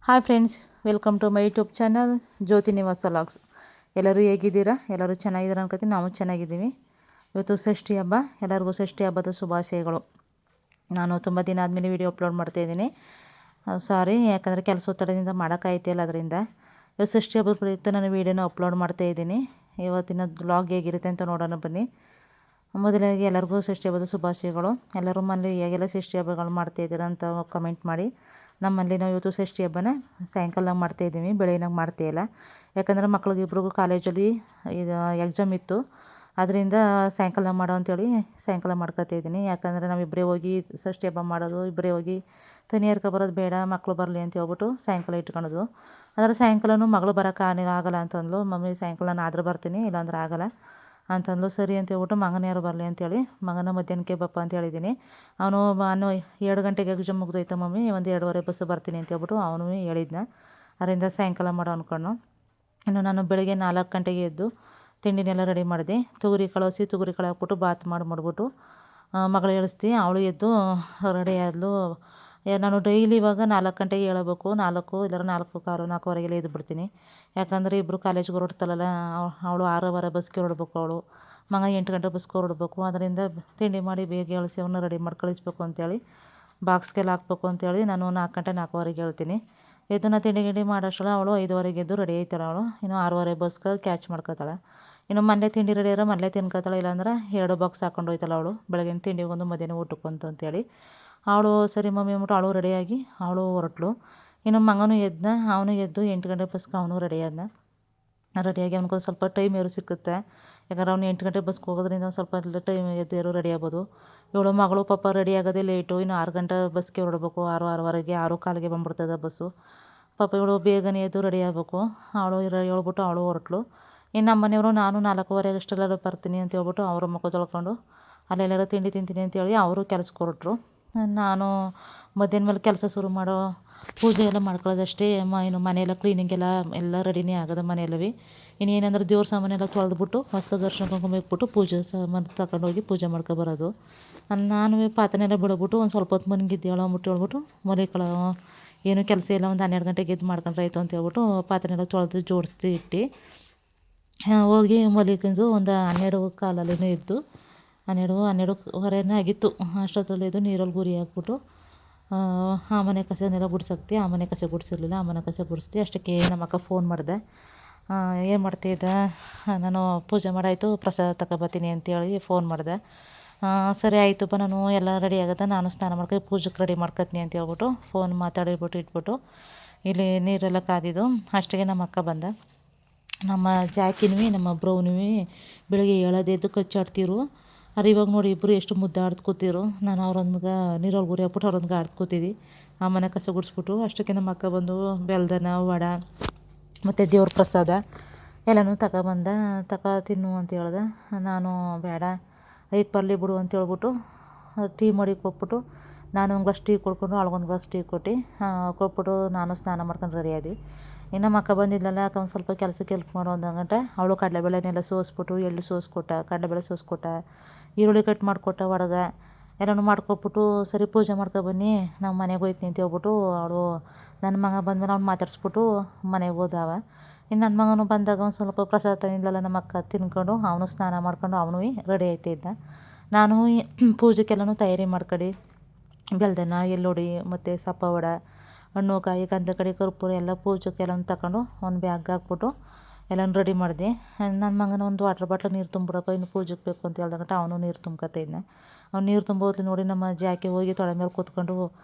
Hi friends, welcome to my YouTube channel Jyoti Nivasa vlogs. ಎಲ್ಲರೂ ಹೇಗಿದ್ದೀರಾ? ಎಲ್ಲರೂ ಚೆನ್ನಾಗಿದ್ದೀರಾ ಅನ್ಕೋತೀನಿ. ನಾವು ಚೆನ್ನಾಗಿದ್ದೀವಿ. ಇವತ್ತು ಷಷ್ಠಿ ಹಬ್ಬ. ಎಲ್ಲರಿಗೂ ಷಷ್ಠಿ ಹಬ್ಬದ ಶುಭಾಶಯಗಳು. ನಾನು ತುಂಬ ದಿನ ಆದಮೇಲೆ ವೀಡಿಯೋ ಅಪ್ಲೋಡ್ ಮಾಡ್ತಾಯಿದ್ದೀನಿ. ಸಾರಿ, ಯಾಕಂದರೆ ಕೆಲಸ ಒತ್ತಡದಿಂದ ಮಾಡೋಕ್ಕಾಯ್ತಿಲ್ಲ. ಅದರಿಂದ ಇವತ್ತು ಷಷ್ಠಿ ಹಬ್ಬದ ಪ್ರಯುಕ್ತ ನಾನು ವೀಡಿಯೋನ ಅಪ್ಲೋಡ್ ಮಾಡ್ತಾಯಿದ್ದೀನಿ. ಇವತ್ತಿನ ವ್ಲಾಗ್ ಹೇಗಿರುತ್ತೆ ಅಂತ ನೋಡೋಣ ಬನ್ನಿ. ಮೊದಲಾಗಿ ಎಲ್ಲರಿಗೂ ಷಷ್ಠಿ ಹಬ್ಬದ ಶುಭಾಶಯಗಳು. ಎಲ್ಲರೂ ಮನೇಲಿ ಹೇಗೆಲ್ಲ ಷಷ್ಠಿ ಹಬ್ಬಗಳು ಮಾಡ್ತಾಯಿದ್ದೀರಾ ಅಂತ ಕಮೆಂಟ್ ಮಾಡಿ. ನಮ್ಮಲ್ಲಿ ನಾವು ಇವತ್ತು ಷಷ್ಠಿ ಹಬ್ಬನ ಸಾಯಂಕಾಲ ಮಾಡ್ತಾಯಿದ್ದೀವಿ, ಬೆಳಗಿನಾಗ ಮಾಡ್ತಾಯಿಲ್ಲ. ಯಾಕಂದರೆ ಮಕ್ಳಿಗೆ ಇಬ್ರಿಗೂ ಕಾಲೇಜಲ್ಲಿ ಇದು ಎಕ್ಸಾಮ್ ಇತ್ತು. ಅದರಿಂದ ಸಾಯಂಕಾಲ ಮಾಡೋ ಅಂಥೇಳಿ ಸಾಯಂಕಾಲ ಮಾಡ್ಕೊತಾಯಿದ್ದೀನಿ. ಯಾಕಂದರೆ ನಾವು ಇಬ್ಬರೇ ಹೋಗಿ ಷಷ್ಠಿ ಹಬ್ಬ ಮಾಡೋದು, ಇಬ್ಬರೇ ಹೋಗಿ ತನಿಯರ್ಕ ಬರೋದು ಬೇಡ, ಮಕ್ಕಳು ಬರಲಿ ಅಂತ ಹೇಳ್ಬಿಟ್ಟು ಸಾಯಂಕಾಲ ಇಟ್ಕೊಳೋದು. ಆದರೆ ಸಾಯಂಕಾಲನೂ ಮಗಳು ಬರೋಕ್ಕೆ ಆಗಲ್ಲ ಅಂತಂದ್ಲು. ಮಮ್ಮಿ ಸಾಯಂಕಾಲ ನಾನು ಆದರೂ ಬರ್ತೀನಿ, ಇಲ್ಲಾಂದ್ರೆ ಆಗಲ್ಲ ಅಂತಂದ್ಲು. ಸರಿ ಅಂತ ಹೇಳ್ಬಿಟ್ಟು ಮಗನ ಯಾರು ಬರಲಿ ಅಂತೇಳಿ ಮಗನ ಮಧ್ಯಾಹ್ನಕ್ಕೆ ಬಪ್ಪ ಅಂತ ಹೇಳಿದ್ದೀನಿ. ಅವನು 2 ಗಂಟೆಗೆ ಎಕ್ಸಾಮ್ ಮುಗ್ದೋಯ್ತು ಮಮ್ಮಿ, ಒಂದು 2:15 ಬಸ್ಸು ಬರ್ತೀನಿ ಅಂತ ಹೇಳ್ಬಿಟ್ಟು ಅವನು ಹೇಳಿದ್ನ. ಅದರಿಂದ ಸಾಯಂಕಾಲ ಮಾಡೋ ಅಂದ್ಕೊಂಡು ಇನ್ನು ನಾನು ಬೆಳಗ್ಗೆ 4 ಗಂಟೆಗೆ ಎದ್ದು ತಿಂಡಿನೆಲ್ಲ ರೆಡಿ ಮಾಡಿದೆ. ತೊಗರಿ ಕಾಳು ಹಾಕ್ಬಿಟ್ಟು ಬಾತ್ ಮಾಡಿಬಿಟ್ಟು ಮಗಳು ಹೇಳಿಸ್ತಿ. ಅವಳು ಎದ್ದು ರೆಡಿ ಆದಳು. ನಾನು ಡೈಲಿ ಇವಾಗ 4 ಗಂಟೆಗೆ ಏಳಬೇಕು. 4 ಇಲ್ಲಾರ 4:15, 4:15 ಎದ್ದು ಬಿಡ್ತೀನಿ. ಯಾಕಂದರೆ ಇಬ್ಬರು ಕಾಲೇಜ್ಗೆ ಹೊರಡ್ತಾಳಲ್ಲ. ಅವಳು 6:15 ಬಸ್ಗೆ ಹೊರಡ್ಬೇಕು. ಅವಳು ಮಗ 8 ಗಂಟೆ ಬಸ್ಗೆ ಹೊರಡ್ಬೇಕು. ಅದರಿಂದ ತಿಂಡಿ ಮಾಡಿ ಬೇಗ ಏಳಿಸಿ ಅವನ್ನ ರೆಡಿ ಮಾಡಿ ಕಳಿಸ್ಬೇಕು ಅಂತೇಳಿ, ಬಾಕ್ಸ್ಗೆಲ್ಲ ಹಾಕ್ಬೇಕು ಅಂತೇಳಿ ನಾನು 4 ಗಂಟೆ 4:15 ಹೇಳ್ತೀನಿ. ಎದ್ದು ನಾನು ತಿಂಡಿ ಗಿಂಡಿ ಮಾಡೋಷ್ಟಲ್ಲ ಅವಳು 5:15 ಎದ್ದು ರೆಡಿ ಆಯ್ತಾಳೆ. ಅವಳು ಇನ್ನು 6:15 ಬಸ್ಗೆ ಕ್ಯಾಚ್ ಮಾಡ್ಕೊತಾಳೆ. ಇನ್ನು ಮನೇಲೆ ತಿಂಡಿ ರೆಡಿ ಇರೋ ಮನೇಲೆ ತಿನ್ಕೊತಾಳೆ, ಇಲ್ಲಾಂದ್ರೆ 2 ಬಾಕ್ಸ್ ಹಾಕೊಂಡು ಹೋಯ್ತಾಳೆ ಅವಳು. ಬೆಳಗಿನ ತಿಂಡಿಗೊಂದು ಮಧ್ಯಾಹ್ನ ಊಟಕ್ಕಂತು ಅಂತೇಳಿ. ಅವಳು ಸರಿ ಮಮ್ಮಿ ಅಂದ್ಬಿಟ್ಟು ಅವಳು ರೆಡಿಯಾಗಿ ಅವಳು ಹೊರಟ್ಳು. ಇನ್ನು ಮಗನೂ ಅವನು ಎದ್ದು 8 ಗಂಟೆ ಬಸ್ಗೆ ಅವನು ರೆಡಿಯಾದ. ರೆಡಿಯಾಗಿ ಅವ್ನಿಗೊಂದು ಸ್ವಲ್ಪ ಟೈಮ್ ಏರು ಸಿಕ್ಕುತ್ತೆ. ಯಾಕಂದ್ರೆ ಅವ್ನು 8 ಗಂಟೆ ಬಸ್ಗೆ ಹೋಗೋದ್ರಿಂದ ಒಂದು ಸ್ವಲ್ಪ ಟೈಮ್ ಎದ್ದು ರೆಡಿ ಆಗ್ಬೋದು. ಇವಳು ಮಗಳು ಪಾಪ ರೆಡಿ ಆಗೋದೇ ಲೇಟು. ಇನ್ನು 6 ಗಂಟೆ ಬಸ್ಗೆ ಹೊರಡ್ಬೇಕು. 6:15 6:15 ಬಂದ್ಬಿಡ್ತದೆ ಬಸ್ಸು. ಪಾಪ ಇವಳು ಬೇಗನೆ ಎದ್ದು ರೆಡಿ ಆಗಬೇಕು. ಅವಳು ಹೇಳ್ಬಿಟ್ಟು ಅವಳು ಹೊರಟ್ಳು. ಇನ್ನು ನಮ್ಮ ಮನೆಯವರು ನಾನು 4:15 ಅಷ್ಟೆಲ್ಲ ಬರ್ತೀನಿ ಅಂತ ಹೇಳ್ಬಿಟ್ಟು ಅವರು ಮುಖ ತೊಳ್ಕೊಂಡು ಅಲ್ಲೆಲ್ಲರೂ ತಿಂಡಿ ತಿಂತೀನಿ ಅಂತೇಳಿ ಅವರು ಕೆಲಸಕ್ಕೆ ಹೊರಟ್ರು. ನಾನು ಮಧ್ಯಾಹ್ನ ಮೇಲೆ ಕೆಲಸ ಶುರು ಮಾಡೋ ಪೂಜೆ ಎಲ್ಲ ಮಾಡ್ಕೊಳ್ಳೋದಷ್ಟೇ. ಇನ್ನು ಮನೆಯೆಲ್ಲ ಕ್ಲೀನಿಂಗೆಲ್ಲ ರೆಡಿನೇ ಆಗೋದು ಮನೆಯಲ್ಲವೇ. ಇನ್ನೇನೆಂದ್ರೆ ದೇವ್ರ ಸಾಮಾನೆಲ್ಲ ತೊಳೆದ್ಬಿಟ್ಟು ಹೊಸ್ದಾಗಿ ಅರ್ಶಿನ ಕುಂಕುಮ ಇಟ್ಬಿಟ್ಟು ಪೂಜೆ ಸಾಮಾನು ತಗೊಂಡೋಗಿ ಪೂಜೆ ಮಾಡ್ಕೊಬರೋದು. ನಾನು ಪಾತ್ರೆನೆಲ್ಲ ಬಿಡೋಗ್ಬಿಟ್ಟು ಒಂದು ಸ್ವಲ್ಪ ಹೊತ್ತು ಮನ್ಗಿದ್ದೇಳು ಅಂದ್ಬಿಟ್ಟು ಹೇಳ್ಬಿಟ್ಟು ಮಲಿಕೊಳ್ಳೋ ಏನೂ ಕೆಲಸ ಇಲ್ಲ, ಒಂದು 12 ಗಂಟೆಗೆ ಎದ್ದು ಮಾಡ್ಕೊಂಡ್ರೆ ಆಯಿತು ಅಂತ ಹೇಳ್ಬಿಟ್ಟು ಪಾತ್ರೆನೆಲ್ಲ ತೊಳೆದು ಜೋಡಿಸಿ ಇಟ್ಟು ಹೋಗಿ ಮಲಿಕೊಂಡು ಒಂದು 12 ಕಾಲಲ್ಲಿನೂ ಎದ್ದು 12:30 ಆಗಿತ್ತು. ಅಷ್ಟೊತ್ತಲ್ಲಿ ಎದ್ದು ನೀರಲ್ಲಿ ಗುರಿ ಹಾಕ್ಬಿಟ್ಟು ಆ ಮನೆ ಕಸನೆಲ್ಲ ಗುಡ್ಸಕ್ತಿ. ಆ ಮನೆ ಕಸ ಗುಡಿಸಿರ್ಲಿಲ್ಲ, ಆ ಮನೆ ಕಸ ಗುಡಿಸ್ತಿ. ಅಷ್ಟಕ್ಕೆ ನಮ್ಮ ಅಕ್ಕ ಫೋನ್ ಮಾಡಿದೆ. ಏನು ಮಾಡ್ತಿದ್ದೆ? ನಾನು ಪೂಜೆ ಮಾಡಾಯಿತು, ಪ್ರಸಾದ ತಗೊಬತ್ತೀನಿ ಅಂತೇಳಿ ಫೋನ್ ಮಾಡಿದೆ. ಸರಿ ಆಯಿತಪ್ಪ, ನಾನು ಎಲ್ಲ ರೆಡಿ ಆಗುತ್ತೆ, ನಾನು ಸ್ನಾನ ಮಾಡ್ಕೊಂಡು ಪೂಜೆಗೆ ರೆಡಿ ಮಾಡ್ಕೊತೀನಿ ಅಂತ ಹೇಳ್ಬಿಟ್ಟು ಫೋನ್ ಮಾತಾಡಿಬಿಟ್ಟು ಇಟ್ಬಿಟ್ಟು ಇಲ್ಲಿ ನೀರೆಲ್ಲ ಕಾದಿದ್ದು. ಅಷ್ಟಿಗೆ ನಮ್ಮ ಅಕ್ಕ ಬಂದ. ನಮ್ಮ ಜಾಕಿನೂ ನಮ್ಮ ಬ್ರೌನೂ ಬೆಳಗ್ಗೆ ಹೇಳೋದೆದ್ದು ಕಚ್ಚಾಡ್ತಿರು. ಅವ್ರು ಇವಾಗ ನೋಡಿ ಇಬ್ಬರು ಎಷ್ಟು ಮುದ್ದಾಡ್ದು ಕೂತಿರು. ನಾನು ಅವ್ರೊಂದಿಗೆ ನೀರಲ್ಲಿ ಗುರಿ ಹಾಕ್ಬಿಟ್ಟು ಅವ್ರೊಂದಿಗೆ ಆಡ್ದು ಕೂತಿದ್ದೆ. ಆ ಮನೆ ಕಸ ಗುಡಿಸ್ಬಿಟ್ಟು ಅಷ್ಟಕ್ಕೆ ನಮ್ಮ ಅಕ್ಕ ಬಂದು ಬೆಲ್ದನ ವಡೆ ಮತ್ತು ದೇವ್ರ ಪ್ರಸಾದ ಎಲ್ಲನೂ ತಿನ್ನು ಅಂತ ಹೇಳ್ದೆ. ನಾನು ಬೇಡ, ಐದು ಬರಲಿ ಬಿಡು ಅಂತ ಹೇಳ್ಬಿಟ್ಟು ಟೀ ಮಾಡಿ ಕೊಟ್ಬಿಟ್ಟು ನಾನು ಒಂದು ಗ್ಲಾಸ್ ಟೀ ಕೊಡ್ಕೊಂಡು ಅವಳಿಗೊಂದು ಗ್ಲಾಸ್ ಟೀ ಕೊಟ್ಬಿಟ್ಟು ನಾನು ಸ್ನಾನ ಮಾಡ್ಕೊಂಡು ರೆಡಿ ಆದ್ವಿ. ಇನ್ನು ನಮ್ಮ ಅಕ್ಕ ಬಂದಿದ್ಲಲ್ಲ, ಅಕ್ಕ ಒಂದು ಸ್ವಲ್ಪ ಕೆಲಸಕ್ಕೆ ಹೆಲ್ಪ್ ಮಾಡೋ 1 ಗಂಟೆ. ಅವಳು ಕಡಲೆಬೇಳೆನೆಲ್ಲ ಸೋಸ್ಬಿಟ್ಟು ಎಳ್ಳು ಸೋಸ್ಕೊಟ್ಟ, ಕಡಲೆಬೇಳೆ ಸೋಸ್ಕೊಟ್ಟ, ಈರುಳ್ಳಿ ಕಟ್ ಮಾಡಿಕೊಟ್ಟ, ಒಳಗೆ ಎಲ್ಲನೂ ಮಾಡ್ಕೊಟ್ಬಿಟ್ಟು ಸರಿ ಪೂಜೆ ಮಾಡ್ಕೊಬನ್ನಿ, ನಾವು ಮನೆಗೆ ಹೋಯ್ತೀನಿ ಅಂತ ಹೇಳ್ಬಿಟ್ಟು ಅವಳು ನನ್ನ ಮಗ ಬಂದಮೇಲೆ ಅವ್ನು ಮಾತಾಡಿಸ್ಬಿಟ್ಟು ಮನೆಗೆ ಹೋದವ. ಇನ್ನು ನನ್ನ ಮಗನು ಬಂದಾಗ ಒಂದು ಸ್ವಲ್ಪ ಪ್ರಸಾದ ತಂದಿದ್ಲಲ್ಲ ನಮ್ಮ ಅಕ್ಕ, ತಿನ್ಕೊಂಡು ಅವನು ಸ್ನಾನ ಮಾಡ್ಕೊಂಡು ಅವನು ರೆಡಿ ಆಯ್ತಿದ್ದ. ನಾನು ಪೂಜೆಗೆಲ್ಲನೂ ತಯಾರಿ ಮಾಡ್ಕೊಂಡು ಬೆಲ್ದನ, ಎಳ್ಳುಡಿ ಮತ್ತು ಸಪ್ಪ ವಡೆ, ಹಣ್ಣು ಕಾಯಿ ಗಂಧ ಕಡೆ ಕರ್ಪೂರ ಎಲ್ಲ ಪೂಜೆಗೆಲ್ಲನೂ ತಗೊಂಡು ಒಂದು ಬ್ಯಾಗ್ ಹಾಕ್ಬಿಟ್ಟು ಎಲ್ಲನೂ ರೆಡಿ ಮಾಡಿದೆ. ನನ್ನ ಮಗನ ಒಂದು ವಾಟರ್ ಬಾಟ್ಲ್ ನೀರು ತುಂಬಿಡಪ್ಪ, ಇನ್ನು ಪೂಜೆಗೆ ಬೇಕು ಅಂತ ಹೇಳ್ದಾಗಂಟ ಅವನು ನೀರು ತುಂಬ್ಕೊತಿದ್ನ. ಅವ್ನು ನೀರು ತುಂಬೋದ್ಲಿ ನೋಡಿ ನಮ್ಮ ಜಾಕಿ ಹೋಗಿ ತೊಳೆ ಮೇಲೆ ಕೂತ್ಕೊಂಡು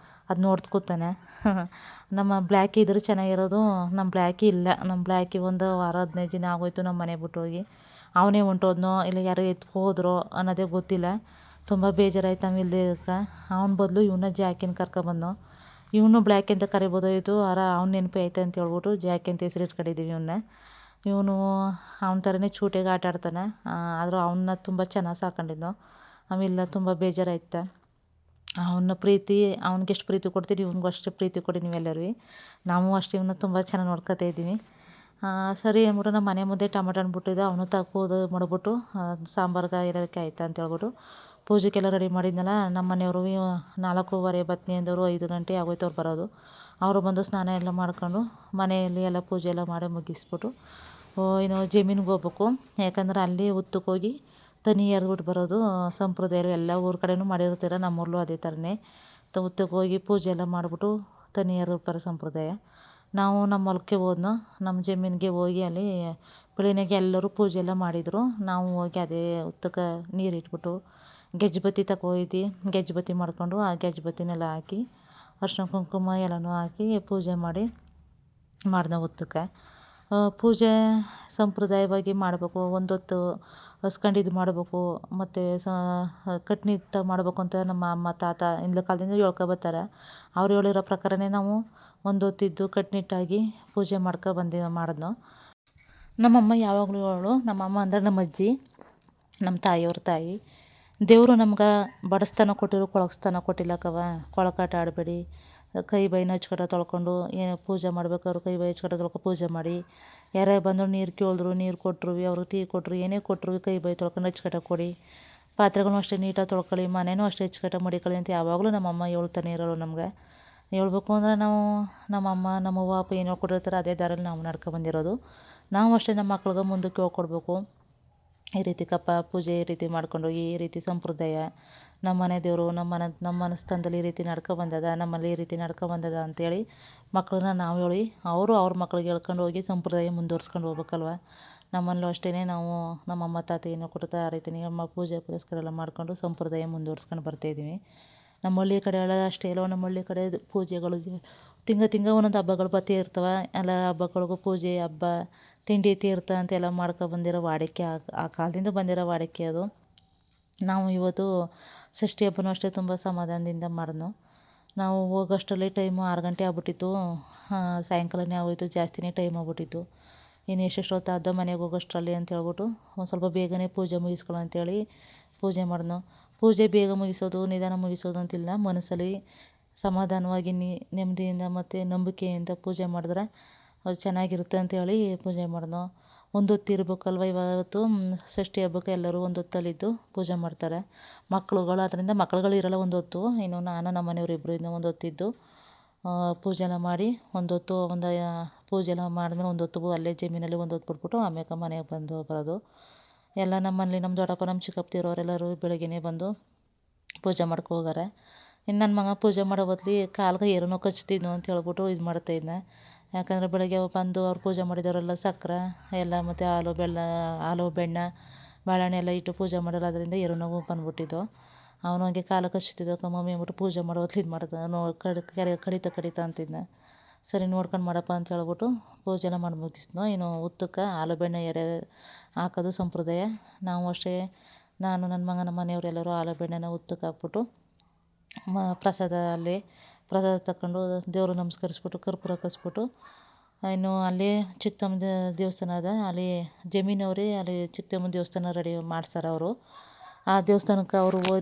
ಅದು ನೋಡ್ದು ಕೂತಾನೆ. ನಮ್ಮ ಬ್ಲ್ಯಾಕಿ ಇದ್ರೆ ಚೆನ್ನಾಗಿರೋದು. ನಮ್ಮ ಬ್ಲ್ಯಾಕಿ ಇಲ್ಲ. ನಮ್ಮ ಬ್ಲ್ಯಾಕಿ ಒಂದು ವಾರ 15 ದಿನ ಆಗೋಯ್ತು ನಮ್ಮ ಮನೆ ಬಿಟ್ಟು ಹೋಗಿ. ಅವನೇ ಹೊಂಟೋದ್ನೋ ಇಲ್ಲ ಯಾರೋ ಎತ್ಕೋದ್ರೋ ಅನ್ನೋದೇ ಗೊತ್ತಿಲ್ಲ. ತುಂಬ ಬೇಜಾರಾಯ್ತು ನಾವು ಇಲ್ಲದೆ ಇರೋಕ್ಕೆ. ಅವನ ಬದಲು ಇವನ್ನ ಜಾಕಿನ ಕರ್ಕೊಬಂದೋ. ಇವನು ಬ್ಲ್ಯಾಕ್ ಅಂತ ಕರಿಬೋದಾಯಿತು, ಅವ್ನ ನೆನಪು ಆಯ್ತು ಅಂತ ಹೇಳ್ಬಿಟ್ಟು ಜಾಕಿ ಅಂತ ಹೆಸರು ಇಟ್ಕೊಂಡಿದ್ದೀವಿ ಇವನ್ನ. ಇವನು ಅವನ ಥರನೇ ಚೂಟಿಯಾಗಿ ಆಟ ಆಡ್ತಾನೆ. ಆದರೂ ಅವನ್ನ ತುಂಬ ಚೆನ್ನಾಗಿ ಸಾಕೊಂಡಿದ್ನು. ಆಮೇಲೆ ತುಂಬ ಬೇಜಾರಾಯ್ತು. ಅವ್ನಿಗೆ ಎಷ್ಟು ಪ್ರೀತಿ ಕೊಡ್ತೀರಿ ಇವ್ನಿಗೂ ಅಷ್ಟೇ ಪ್ರೀತಿ ಕೊಡಿ ನೀವೆಲ್ಲರೂ. ನಾವು ಅಷ್ಟೇ ಇವನ್ನ ತುಂಬ ಚೆನ್ನಾಗಿ ನೋಡ್ಕೊತಾ ಇದ್ದೀವಿ. ಸರಿ ಅಂದ್ಬಿಟ್ಟು ನಮ್ಮ ಮನೆ ಮುಂದೆ ಟೊಮೆಟೊ ಹಣ್ಣು ಬಿಟ್ಟಿದ್ದೆ, ಅವನು ತಗೋದು ಮಾಡಿಬಿಟ್ಟು ಸಾಂಬಾರ್ಗೆ ಇರೋದಕ್ಕೆ ಆಯ್ತಾ ಅಂತ ಹೇಳ್ಬಿಟ್ಟು ಪೂಜೆಗೆಲ್ಲ ರೆಡಿ ಮಾಡಿದ್ನಲ್ಲ. ನಮ್ಮ ಮನೆಯವರು 4:15 ಬತ್ನಿ ಅಂದವರು 5 ಗಂಟೆ ಆಗೋಯ್ತು ಅವ್ರು ಬರೋದು. ಅವರು ಬಂದು ಸ್ನಾನ ಎಲ್ಲ ಮಾಡ್ಕೊಂಡು ಮನೆಯಲ್ಲಿ ಎಲ್ಲ ಪೂಜೆ ಎಲ್ಲ ಮಾಡಿ ಮುಗಿಸ್ಬಿಟ್ಟು ಇನ್ನು ಜಮೀನಿಗೆ ಹೋಗ್ಬೇಕು. ಯಾಕಂದ್ರೆ ಅಲ್ಲಿ ಉತ್ತಕ್ಕೆ ಹೋಗಿ ತನಿ ಎರೆದ್ಬಿಟ್ಟು ಬರೋದು ಸಂಪ್ರದಾಯ. ಎಲ್ಲ ಊರ ಕಡೆನೂ ಮಾಡಿರ್ತೀರ, ನಮ್ಮೂರಲ್ಲೂ ಅದೇ ಥರನೇ. ಉತ್ತಕ್ಕೆ ಹೋಗಿ ಪೂಜೆ ಎಲ್ಲ ಮಾಡಿಬಿಟ್ಟು ತನಿ ಎರೆದ್ಬಿಟ್ಟು ಬರೋ ಸಂಪ್ರದಾಯ. ನಾವು ನಮ್ಮ ಹೊಲಕ್ಕೆ ಹೋದ್ನೋ, ನಮ್ಮ ಜಮೀನಿಗೆ ಹೋಗಿ ಅಲ್ಲಿ ಬೆಳಿಗ್ಗೆಗೆ ಎಲ್ಲರೂ ಪೂಜೆ ಎಲ್ಲ ಮಾಡಿದರು. ನಾವು ಹೋಗಿ ಅದೇ ಉತ್ತಕ್ಕೆ ನೀರು ಇಟ್ಬಿಟ್ಟು ಗೆಜ್ಜೆ ತಗೋಯ್ದು ಗೆಜ್ಜೆ ಮಾಡ್ಕೊಂಡು ಆ ಗೆಜ್ಜೆ ಹಾಕಿ ಅರ್ಶಿನ ಕುಂಕುಮ ಎಲ್ಲನೂ ಹಾಕಿ ಪೂಜೆ ಮಾಡಿದ್ನೋ ಉತ್ತಕ್ಕೆ. ಪೂಜೆ ಸಂಪ್ರದಾಯವಾಗಿ ಮಾಡಬೇಕು. ಒಂದೊತ್ತು ಹಸ್ಕೊಂಡಿದ್ದು ಮಾಡಬೇಕು, ಮತ್ತು ಕಟ್ನಿಟ್ಟು ಮಾಡಬೇಕು ಅಂತ ನಮ್ಮ ಅಮ್ಮ ತಾತ ಹಿಂದಿನ ಕಾಲದಿಂದ ಹೇಳ್ಕೊಬರ್ತಾರೆ. ಅವ್ರು ಹೇಳಿರೋ ಪ್ರಕಾರನೇ ನಾವು ಒಂದೊತ್ತಿದ್ದು ಕಟ್ನಿಟ್ಟಾಗಿ ಪೂಜೆ ಮಾಡಿದ್ನೋ. ನಮ್ಮಮ್ಮ ಯಾವಾಗಲೂ ನಮ್ಮಮ್ಮ ಅಂದರೆ ನಮ್ಮ ಅಜ್ಜಿ, ನಮ್ಮ ತಾಯಿಯವ್ರ ತಾಯಿ, ದೇವರು ನಮ್ಗೆ ಬಡಸ್ತನ ಕೊಟ್ಟಿರೋ ಕೊಳಗಸ್ತನ ಕೊಟ್ಟಿಲ್ಲಕ್ಕವ. ಕೊಳಕಾಟ ಆಡಬೇಡಿ, ಕೈ ಬೈನ ಹಚ್ಕಟ ತೊಳ್ಕೊಂಡು ಏನು ಪೂಜೆ ಮಾಡ್ಬೇಕಾದ್ರು ಕೈ ಬೈ ಹಚ್ಕಟ ತೊಳ್ಕೊಂಡು ಪೂಜೆ ಮಾಡಿ. ಯಾರೇ ಬಂದರು ನೀರು ಕೇಳಿದ್ರು ನೀರು ಕೊಟ್ಟರು, ಅವ್ರಿಗೆ ಟೀ ಕೊಟ್ಟರು, ಏನೇ ಕೊಟ್ಟರು ಕೈ ಬೈ ತೊಳ್ಕೊಂಡು ಹಚ್ಕಟ ಕೊಡಿ. ಪಾತ್ರೆಗಳನ್ನೂ ಅಷ್ಟೇ ನೀಟಾಗಿ ತೊಳ್ಕೊಳ್ಳಿ, ಮನೆಯೂ ಅಷ್ಟೇ ಹಚ್ಕಟ ಮಡಿಕೊಳ್ಳಿ ಅಂತ ಯಾವಾಗಲೂ ನಮ್ಮಮ್ಮ ಹೇಳ್ತಾನೆ ಇರೋಳು ನಮ್ಗೆ. ಹೇಳ್ಬೇಕು ಅಂದರೆ ನಾವು ನಮ್ಮಮ್ಮ ನಮ್ಮವ್ವ ಅಪ್ಪ ಏನು ಹೇಳ್ಕೊಟ್ಟಿರ್ತಾರೆ ಅದೇ ದಾರಲ್ಲಿ ನಾವು ನಡ್ಕೊಬಂದಿರೋದು. ನಾವು ಅಷ್ಟೇ ನಮ್ಮ ಮಕ್ಳಿಗೆ ಮುಂದಕ್ಕೆ ಹೇಳ್ಕೊಡ್ಬೇಕು. ಈ ರೀತಿ ಕಪ್ಪ ಪೂಜೆ ಈ ರೀತಿ ಮಾಡ್ಕೊಂಡೋಗಿ, ಈ ರೀತಿ ಸಂಪ್ರದಾಯ ನಮ್ಮ ಮನೆ ದೇವರು ನಮ್ಮ ಮನಸ್ಥಾನದಲ್ಲಿ ಈ ರೀತಿ ನಡ್ಕೊಬಂದದ, ನಮ್ಮಲ್ಲಿ ಈ ರೀತಿ ನಡ್ಕೊಬಂದದ ಅಂಥೇಳಿ ಮಕ್ಕಳನ್ನ ನಾವು ಹೇಳಿ ಅವರು ಅವ್ರ ಮಕ್ಳಿಗೆ ಹೇಳ್ಕೊಂಡು ಹೋಗಿ ಸಂಪ್ರದಾಯ ಮುಂದುವರ್ಸ್ಕೊಂಡು ಹೋಗ್ಬೇಕಲ್ವ. ನಮ್ಮಲ್ಲೂ ಅಷ್ಟೇ ನಾವು ನಮ್ಮಮ್ಮ ತಾತ ಏನು ಕೊಡ್ತಾರೆ ಆ ರೀತಿ ನಮ್ಮ ಪೂಜೆ ಪುರಸ್ಕಾರ ಎಲ್ಲ ಮಾಡ್ಕೊಂಡು ಸಂಪ್ರದಾಯ ಮುಂದುವರ್ಸ್ಕೊಂಡು ಬರ್ತಾಯಿದ್ದೀವಿ. ನಮ್ಮ ಹಳ್ಳಿ ಕಡೆ ಎಲ್ಲ ಅಷ್ಟೇ ಅಲ್ವ. ನಮ್ಮ ಹಳ್ಳಿ ಕಡೆ ಪೂಜೆಗಳು ತಿಂಗ ಒಂದೊಂದು ಹಬ್ಬಗಳು ಬತ್ತೇ ಇರ್ತವೆ. ಎಲ್ಲ ಹಬ್ಬಗಳಿಗೂ ಪೂಜೆ ಹಬ್ಬ ತಿಂಡಿ ತೀರ್ಥ ಅಂತೆಲ್ಲ ಮಾಡ್ಕೊಬಂದಿರೋ ವಾಡಿಕೆ, ಆ ಕಾಲದಿಂದ ಬಂದಿರೋ ವಾಡಿಕೆ ಅದು. ನಾವು ಇವತ್ತು ಷಷ್ಠಿ ಹಬ್ಬನೂ ಅಷ್ಟೇ ತುಂಬ ಸಮಾಧಾನದಿಂದ ಮಾಡಿದ್ನು. ನಾವು ಹೋಗೋಷ್ಟರಲ್ಲಿ ಟೈಮು 6 ಗಂಟೆ ಆಗ್ಬಿಟ್ಟಿತ್ತು. ಸಾಯಂಕಾಲನೇ ಆಗೋಯ್ತು, ಜಾಸ್ತಿನೇ ಟೈಮ್ ಆಗ್ಬಿಟ್ಟಿತ್ತು. ಇನ್ನು ಎಷ್ಟೆಷ್ಟೊತ್ತು ಆದ ಮನೆಗೆ ಹೋಗೋಷ್ಟರಲ್ಲಿ ಅಂತ ಹೇಳ್ಬಿಟ್ಟು ಒಂದು ಸ್ವಲ್ಪ ಬೇಗನೆ ಪೂಜೆ ಮುಗಿಸ್ಕೊಳ್ಳೋ ಅಂತೇಳಿ ಪೂಜೆ ಮಾಡಿದ್ನು. ಪೂಜೆ ಬೇಗ ಮುಗಿಸೋದು ನಿಧಾನ ಮುಗಿಸೋದು ಅಂತಿಲ್ಲ, ಮನಸ್ಸಲ್ಲಿ ಸಮಾಧಾನವಾಗಿ ನೆಮ್ಮದಿಯಿಂದ ಮತ್ತು ನಂಬಿಕೆಯಿಂದ ಪೂಜೆ ಮಾಡಿದ್ರೆ ಅದು ಚೆನ್ನಾಗಿರುತ್ತೆ ಅಂತೇಳಿ ಪೂಜೆ ಮಾಡಿದ್ನು. ಒಂದೊತ್ತು ಇರ್ಬೇಕಲ್ವ. ಇವತ್ತು ಷಷ್ಠಿ ಹಬ್ಬಕ್ಕೆ ಎಲ್ಲರೂ ಒಂದೊತ್ತಲ್ಲಿದ್ದು ಪೂಜೆ ಮಾಡ್ತಾರೆ. ಮಕ್ಕಳುಗಳು ಅದರಿಂದ ಮಕ್ಕಳುಗಳು ಇರೋಲ್ಲ ಒಂದೊತ್ತು. ಇನ್ನು ನಾನು ನಮ್ಮ ಮನೆಯವರು ಇಬ್ಬರು ಇನ್ನೂ ಒಂದೊತ್ತಿದ್ದು ಪೂಜೆನ ಮಾಡಿ ಒಂದೊತ್ತು ಪೂಜೆ ಎಲ್ಲ ಮಾಡಿದ್ಮೇಲೆ ಒಂದೊತ್ತು ಅಲ್ಲೇ ಜಮೀನಲ್ಲಿ ಒಂದೊತ್ತು ಬಿಟ್ಬಿಟ್ಟು ಆಮೇಲೆ ಮನೆಗೆ ಬರೋದು. ಎಲ್ಲ ನಮ್ಮಲ್ಲಿ ನಮ್ಮ ದೊಡ್ಡಪ್ಪ ನಮ್ಮ ಚಿಕ್ಕಪ್ಪತಿರೋರೆಲ್ಲರೂ ಬೆಳಗ್ಗೆನೇ ಬಂದು ಪೂಜೆ ಹೋಗಾರೆ. ಇನ್ನು ನನ್ನ ಮಗ ಪೂಜೆ ಮಾಡೋ ಬದಲು ಕಾಲ್ಗೆ ಏನೋ ಕಚ್ತಿದ್ನು ಅಂತ ಹೇಳ್ಬಿಟ್ಟು ಇದು ಮಾಡ್ತಾಯಿದ್ದೆ. ಯಾಕಂದರೆ ಬೆಳಗ್ಗೆ ಬಂದು ಅವ್ರು ಪೂಜೆ ಮಾಡಿದವರೆಲ್ಲ ಸಕ್ಕರೆ ಎಲ್ಲ ಮತ್ತು ಹಾಲು ಬೆಣ್ಣೆ ಬಾಳೆಹಣ್ಣು ಎಲ್ಲ ಇಟ್ಟು ಪೂಜೆ ಮಾಡೋರು. ಅದರಿಂದ ಏನೋ ಬಂದ್ಬಿಟ್ಟಿದ್ದು. ಅವನು ಹಂಗೆ ಕಾಲು ಕಚ್ತಿದ್ದೋ ಮಮ್ಮಿ ಅಂದ್ಬಿಟ್ಟು ಪೂಜೆ ಮಾಡೋ ಹೊತ್ತು ಇದು ಮಾಡ್ತಾನೆ ಕಡಿತ ಅಂತಿದ್ದೆ. ಸರಿ ನೋಡ್ಕೊಂಡು ಮಾಡಪ್ಪ ಅಂತ ಹೇಳ್ಬಿಟ್ಟು ಪೂಜೆ ಎಲ್ಲ ಮಾಡಿ ಮುಗಿಸಿದ್ನೋ. ಇನ್ನು ಉತ್ತಕ್ಕೆ ಹಾಲು ಬೆಣ್ಣೆ ಎರೆ ಹಾಕೋದು ಸಂಪ್ರದಾಯ. ನಾವು ಅಷ್ಟೇ, ನಾನು ನನ್ನ ಮಗ ನಮ್ಮ ಮನೆಯವರೆಲ್ಲರೂ ಹಾಲು ಬೆಣ್ಣೆನ ಉತ್ತಕ್ಕೆ ಹಾಕ್ಬಿಟ್ಟು ಪ್ರಸಾದ ತಗೊಂಡು ದೇವರು ನಮಸ್ಕರಿಸ್ಬಿಟ್ಟು ಕರ್ಪೂರ ಕಸ್ಬಿಟ್ಟು ಇನ್ನು ಅಲ್ಲೇ ಚಿಕ್ಕಮ್ಮನ ದೇವಸ್ಥಾನ ಅದ, ಅಲ್ಲಿ ಜಮೀನವರೇ ಅಲ್ಲಿ ಚಿಕ್ಕಮ್ಮನ ದೇವಸ್ಥಾನ ರೆಡಿ ಮಾಡ್ಸಾರ ಅವರು. ಆ ದೇವಸ್ಥಾನಕ್ಕೆ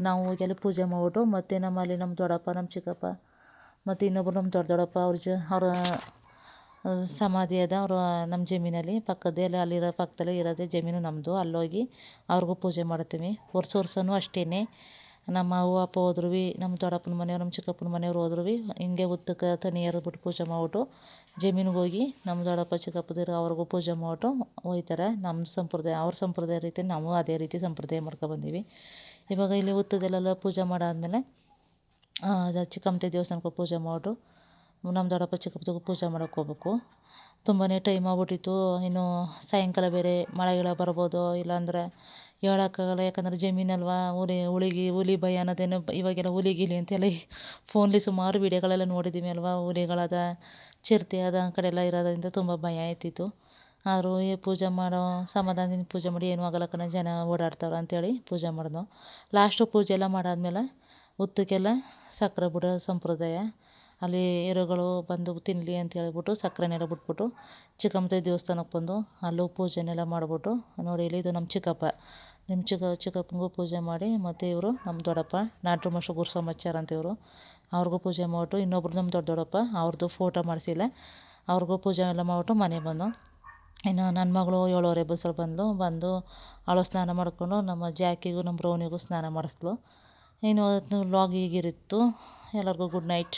ನಾವು ಹೋಗಿ ಅಲ್ಲಿ ಪೂಜೆ ಮಾಡ್ಬಿಟ್ಟು ಮತ್ತು ನಮ್ಮಲ್ಲಿ ನಮ್ಮ ದೊಡ್ಡಪ್ಪ ನಮ್ಮ ಚಿಕ್ಕಪ್ಪ ಮತ್ತು ಇನ್ನೊಬ್ಬರು ನಮ್ಮ ದೊಡ್ಡಪ್ಪ ಅವರ ಸಮಾಧಿ ಅದ. ಅವರು ನಮ್ಮ ಜಮೀನಲ್ಲಿ ಪಕ್ಕದಲ್ಲಿ ಅಲ್ಲಿರೋ ಪಕ್ಕದಲ್ಲೇ ಇರೋದೇ ಜಮೀನು ನಮ್ಮದು. ಅಲ್ಲೋಗಿ ಅವ್ರಿಗೂ ಪೂಜೆ ಮಾಡ್ತೀವಿ. ವರ್ಷನೂ ಅಷ್ಟೇ. ನಮ್ಮ ಅವ್ವ ಅಪ್ಪ ಹೋದ್ರೂ ನಮ್ಮ ದೊಡ್ಡಪ್ಪನ ಮನೆಯವ್ರು ನಮ್ಮ ಚಿಕ್ಕಪ್ಪನ ಮನೆಯವ್ರು ಹೋದ್ರೂ ಹಿಂಗೆ ಉತ್ತಕ್ಕೆ ತನಿ ಎರೆದ್ಬಿಟ್ಟು ಪೂಜೆ ಮಾಡ್ಬಿಟ್ಟು ಜಮೀನಿಗೆ ಹೋಗಿ ನಮ್ಮ ದೊಡ್ಡಪ್ಪ ಚಿಕ್ಕಪ್ಪದಿರು ಅವ್ರಿಗೂ ಪೂಜೆ ಮಾಡ್ಬಿಟ್ಟು ಹೋಗ್ತಾರೆ. ನಮ್ಮ ಸಂಪ್ರದಾಯ ಅವ್ರ ಸಂಪ್ರದಾಯ ರೀತಿ ನಾವು ಅದೇ ರೀತಿ ಸಂಪ್ರದಾಯ ಮಾಡ್ಕೊಬಂದೀವಿ. ಇವಾಗ ಇಲ್ಲಿ ಉತ್ತದಲ್ಲೆಲ್ಲ ಪೂಜೆ ಮಾಡಾದ್ಮೇಲೆ ಚಿಕ್ಕಮ್ಮತೆ ದೇವಸ್ಥಾನಕ್ಕೆ ಪೂಜೆ ಮಾಡಿಬಿಟ್ಟು ನಮ್ಮ ದೊಡ್ಡಪ್ಪ ಚಿಕ್ಕಪ್ಪದಿಗೂ ಪೂಜೆ ಮಾಡೋಕ್ಕೆ ಹೋಗ್ಬೇಕು. ತುಂಬಾ ಟೈಮ್ ಆಗ್ಬಿಟ್ಟಿತ್ತು. ಇನ್ನು ಸಾಯಂಕಾಲ ಬೇರೆ ಮಳೆ ಗಿಳ ಬರ್ಬೋದು, ಇಲ್ಲಾಂದರೆ ಹೇಳೋಕ್ಕಾಗಲ್ಲ. ಯಾಕಂದರೆ ಜಮೀನಲ್ವ, ಹುಲಿ ಭಯ ಅನ್ನೋದೇನು ಇವಾಗೆಲ್ಲ ಹುಲಿ ಗಿಲಿ ಅಂತೆಲ್ಲ ಫೋನಲ್ಲಿ ಸುಮಾರು ವೀಡಿಯೋಗಳೆಲ್ಲ ನೋಡಿದ್ದೀವಿ ಅಲ್ವಾ. ಹುಲಿಗಳದ ಚಿರತೆ ಅದ ಆ ಕಡೆ ಎಲ್ಲ ಇರೋದ್ರಿಂದ ತುಂಬ ಭಯ ಆಯ್ತಿತ್ತು. ಆದರೂ ಪೂಜೆ ಮಾಡೋ ಸಮಾಧಾನದಿಂದ ಪೂಜೆ ಮಾಡಿ ಏನೂ ಆಗಲ್ಲ ಕಣೆ, ಜನ ಓಡಾಡ್ತಾರೆ ಅಂಥೇಳಿ ಪೂಜೆ ಮಾಡಿದ್ನು. ಲಾಸ್ಟು ಪೂಜೆ ಎಲ್ಲ ಮಾಡಾದ್ಮೇಲೆ ಉತ್ತಕ್ಕೆಲ್ಲ ಸಕ್ಕರೆ ಬಿಡೋ ಸಂಪ್ರದಾಯ. ಅಲ್ಲಿ ಏರುಗಳು ಬಂದು ತಿನ್ನಲಿ ಅಂತ ಹೇಳ್ಬಿಟ್ಟು ಸಕ್ಕರೆನೆಲ್ಲ ಬಿಟ್ಬಿಟ್ಟು ಚಿಕ್ಕಮ್ಮತೆ ದೇವಸ್ಥಾನಕ್ಕೆ ಬಂದು ಅಲ್ಲೂ ಪೂಜೆನೆಲ್ಲ ಮಾಡಿಬಿಟ್ಟು ನೋಡಿ ಇಲ್ಲಿ ಇದು ನಮ್ಮ ಚಿಕ್ಕಪ್ಪ, ನಿಮ್ಮ ಚಿಕ್ಕಪ್ಪನಿಗೂ ಪೂಜೆ ಮಾಡಿ ಮತ್ತು ಇವರು ನಮ್ಮ ದೊಡ್ಡಪ್ಪ ನಾಟ್ರು ಮಶ ಗುರ್ಸಮ್ಮಚ್ಚಾರ ಅಂತ ಇವರು, ಅವ್ರಿಗೂ ಪೂಜೆ ಮಾಡಿಬಿಟ್ಟು ಇನ್ನೊಬ್ರು ನಮ್ಮ ದೊಡ್ಡಪ್ಪ ಅವ್ರದ್ದು ಫೋಟೋ ಮಾಡಿಸಿಲ್ಲ, ಅವ್ರಿಗೂ ಪೂಜೆ ಎಲ್ಲ ಮಾಡಿಬಿಟ್ಟು ಮನೆಗೆ ಬಂದು ಇನ್ನು ನನ್ನ ಮಗಳು 7:30 ಬಸ್ಸಲ್ಲಿ ಬಂದು ಅವಳು ಸ್ನಾನ ಮಾಡಿಕೊಂಡು ನಮ್ಮ ಜಾಕಿಗೂ ನಮ್ಮ ಬ್ರೌನಿಗೂ ಸ್ನಾನ ಮಾಡಿಸ್ಲು. ಇನ್ನು ವ್ಲಾಗ್ ಹೀಗಿರುತ್ತು. ಎಲ್ಲರಿಗೂ ಗುಡ್ ನೈಟ್.